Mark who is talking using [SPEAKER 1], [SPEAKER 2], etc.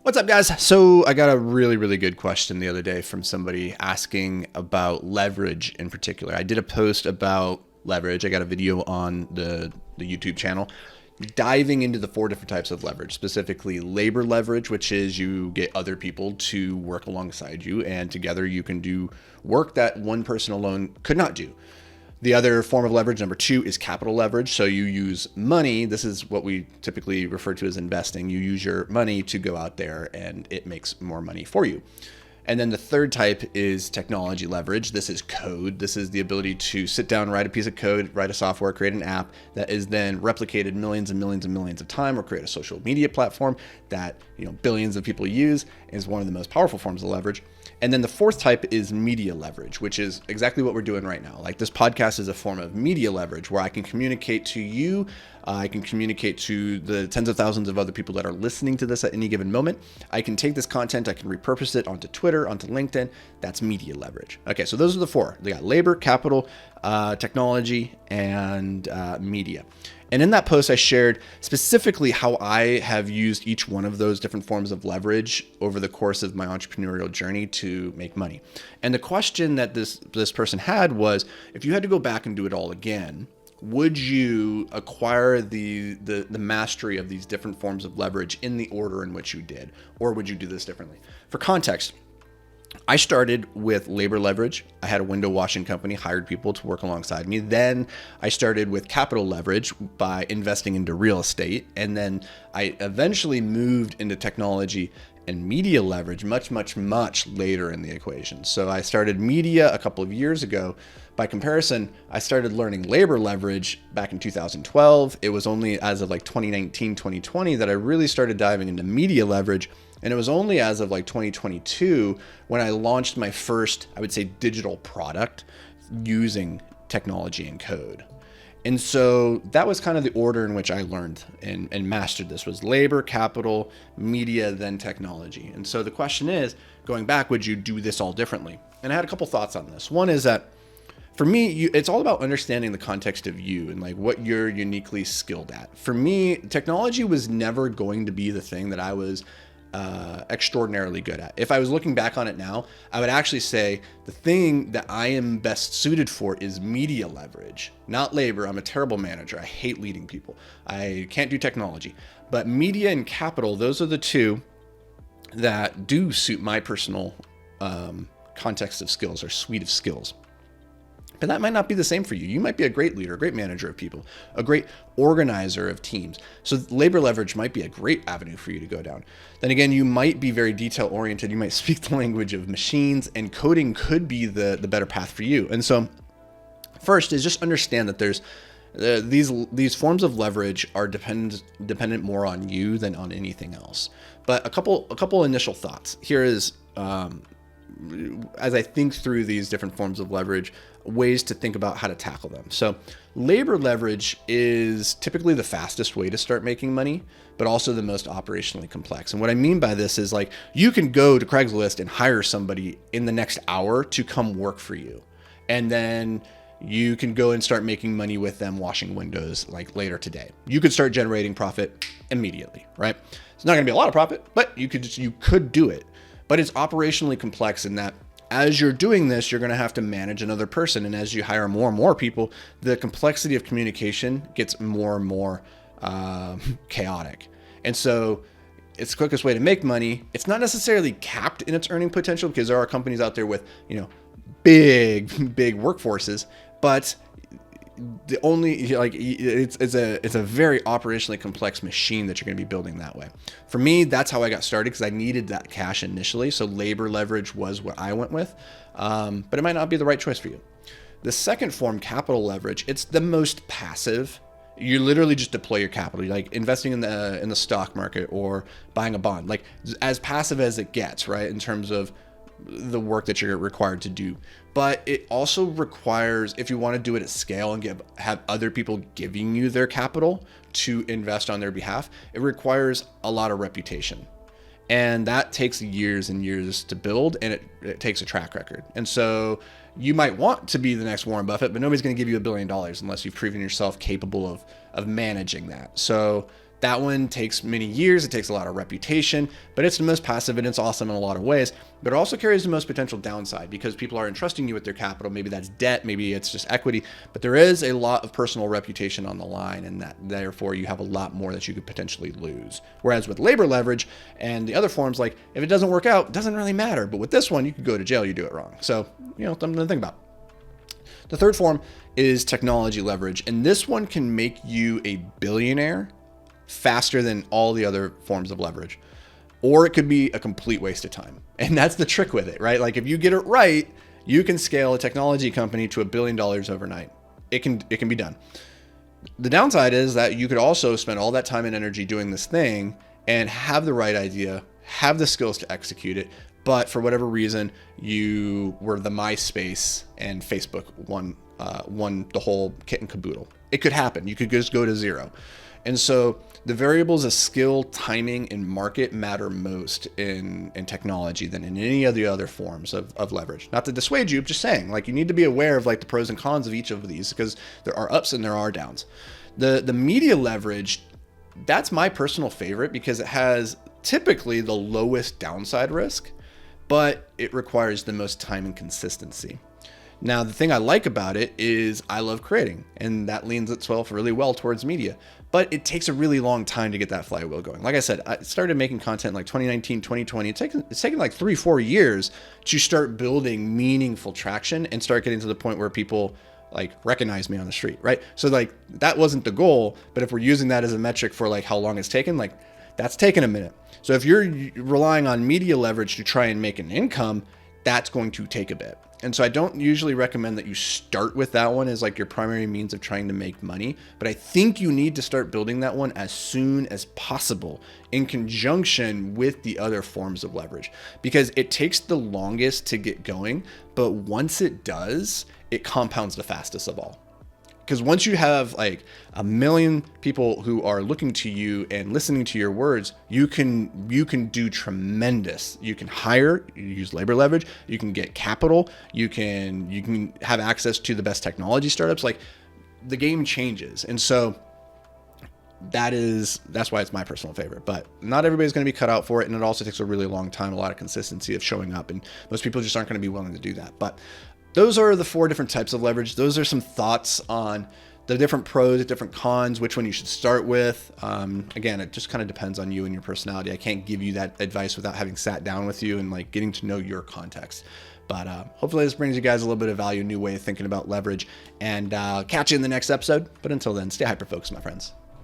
[SPEAKER 1] What's up, guys? So I got a really good question the other day from somebody asking about leverage in particular. I did a post about leverage. I got a video on the YouTube channel diving into the 4 different types of leverage, specifically labor leverage, which is you get other people to work alongside you, and together you can do work that one person alone could not do. The other form of leverage, number 2, is capital leverage. So you use money. This is what we typically refer to as investing. You use your money to go out there and it makes more money for you. And then the third type is technology leverage. This is code. This is the ability to sit down, write a piece of code, write a software, create an app that is then replicated millions and millions and millions of times, or create a social media platform that billions of people use, is one of the most powerful forms of leverage. And then the fourth type is media leverage, which is exactly what we're doing right now. Like, this podcast is a form of media leverage where I can communicate to you. I can communicate to the tens of thousands of other people that are listening to this at any given moment. I can take this content, I can repurpose it onto Twitter, onto LinkedIn. That's media leverage. Okay, so those are the 4. They got labor, capital, technology, and media. And in that post, I shared specifically how I have used each one of those different forms of leverage over the course of my entrepreneurial journey to make money. And the question that this person had was, if you had to go back and do it all again, would you acquire the mastery of these different forms of leverage in the order in which you did? Or would you do this differently? For context, I started with labor leverage. I had a window washing company, hired people to work alongside me. Then I started with capital leverage by investing into real estate. And then I eventually moved into technology and media leverage much later in the equation. So I started media a couple of years ago. By comparison, I started learning labor leverage back in 2012. It was only as of like 2019, 2020 that I really started diving into media leverage. And it was only as of like 2022 when I launched my first, I would say, digital product using technology and code. And so that was kind of the order in which I learned and mastered this, was labor, capital, media, then technology. And so the question is, going back, would you do this all differently? And I had a couple thoughts on this. One is that for me, it's all about understanding the context of you and like what you're uniquely skilled at. For me, technology was never going to be the thing that I was extraordinarily good at. If I was looking back on it now, I would actually say the thing that I am best suited for is media leverage, not labor. I'm a terrible manager. I hate leading people. I can't do technology. But media and capital, those are the 2 that do suit my personal context of skills or suite of skills. But that might not be the same for you. You might be a great leader, a great manager of people, a great organizer of teams. So labor leverage might be a great avenue for you to go down. Then again, you might be very detail oriented. You might speak the language of machines, and coding could be the better path for you. And so first is just understand that there's these forms of leverage are dependent more on you than on anything else. But a couple initial thoughts. Here is, as I think through these different forms of leverage, ways to think about how to tackle them. So labor leverage is typically the fastest way to start making money, but also the most operationally complex. And what I mean by this is, like, you can go to Craigslist and hire somebody in the next hour to come work for you. And then you can go and start making money with them washing windows like later today. You could start generating profit immediately, right? It's not going to be a lot of profit, but you could do it. But it's operationally complex in that as you're doing this, you're going to have to manage another person. And as you hire more and more people, the complexity of communication gets more and more chaotic. And so it's the quickest way to make money. It's not necessarily capped in its earning potential, because there are companies out there with, big workforces, but the only, like, it's a very operationally complex machine that you're going to be building that way. For me, that's how I got started, because I needed that cash initially. So labor leverage was what I went with, but it might not be the right choice for you. The second form, capital leverage, it's the most passive. You literally just deploy your capital, like investing in the stock market or buying a bond, like as passive as it gets, right? In terms of the work that you're required to do. But it also requires, if you want to do it at scale and have other people giving you their capital to invest on their behalf, it requires a lot of reputation. And that takes years and years to build, and it takes a track record. And so you might want to be the next Warren Buffett, but nobody's going to give you $1 billion unless you've proven yourself capable of managing that. So That one takes many years. It takes a lot of reputation, but it's the most passive and it's awesome in a lot of ways. But it also carries the most potential downside because people are entrusting you with their capital. Maybe that's debt, maybe it's just equity, but there is a lot of personal reputation on the line, and that therefore you have a lot more that you could potentially lose. Whereas with labor leverage and the other forms, like if it doesn't work out, it doesn't really matter. But with this one, you could go to jail, you do it wrong. So, something to think about. The third form is technology leverage, and this one can make you a billionaire faster than all the other forms of leverage, or it could be a complete waste of time. And that's the trick with it, right? Like if you get it right, you can scale a technology company to $1 billion overnight. It can be done. The downside is that you could also spend all that time and energy doing this thing and have the right idea, have the skills to execute it, but for whatever reason, you were the MySpace and Facebook won the whole kit and caboodle. It could happen. You could just go to zero. And so the variables of skill, timing, and market matter most in technology than in any of the other forms of leverage. Not to dissuade you, just saying, like, you need to be aware of like the pros and cons of each of these because there are ups and there are downs. The media leverage, that's my personal favorite because it has typically the lowest downside risk, but it requires the most time and consistency. Now, the thing I like about it is I love creating, and that leans itself really well towards media, but it takes a really long time to get that flywheel going. Like I said, I started making content in like 2019, 2020. It's taken like 3-4 years to start building meaningful traction and start getting to the point where people like recognize me on the street, right? So like that wasn't the goal, but if we're using that as a metric for like how long it's taken, like that's taken a minute. So if you're relying on media leverage to try and make an income, that's going to take a bit. And so I don't usually recommend that you start with that one as like your primary means of trying to make money, but I think you need to start building that one as soon as possible in conjunction with the other forms of leverage, because it takes the longest to get going, but once it does, it compounds the fastest of all. Because once you have like 1 million people who are looking to you and listening to your words, you can do tremendous. You can hire, you use labor leverage, you can get capital, you can have access to the best technology startups. Like the game changes. And so that's why it's my personal favorite, but not everybody's going to be cut out for it. And it also takes a really long time, a lot of consistency of showing up. And most people just aren't going to be willing to do that. But those are the 4 different types of leverage. Those are some thoughts on the different pros, the different cons, which one you should start with. Again, it just kind of depends on you and your personality. I can't give you that advice without having sat down with you and like getting to know your context. But hopefully this brings you guys a little bit of value, a new way of thinking about leverage, and catch you in the next episode. But until then, stay hyper-focused, my friends.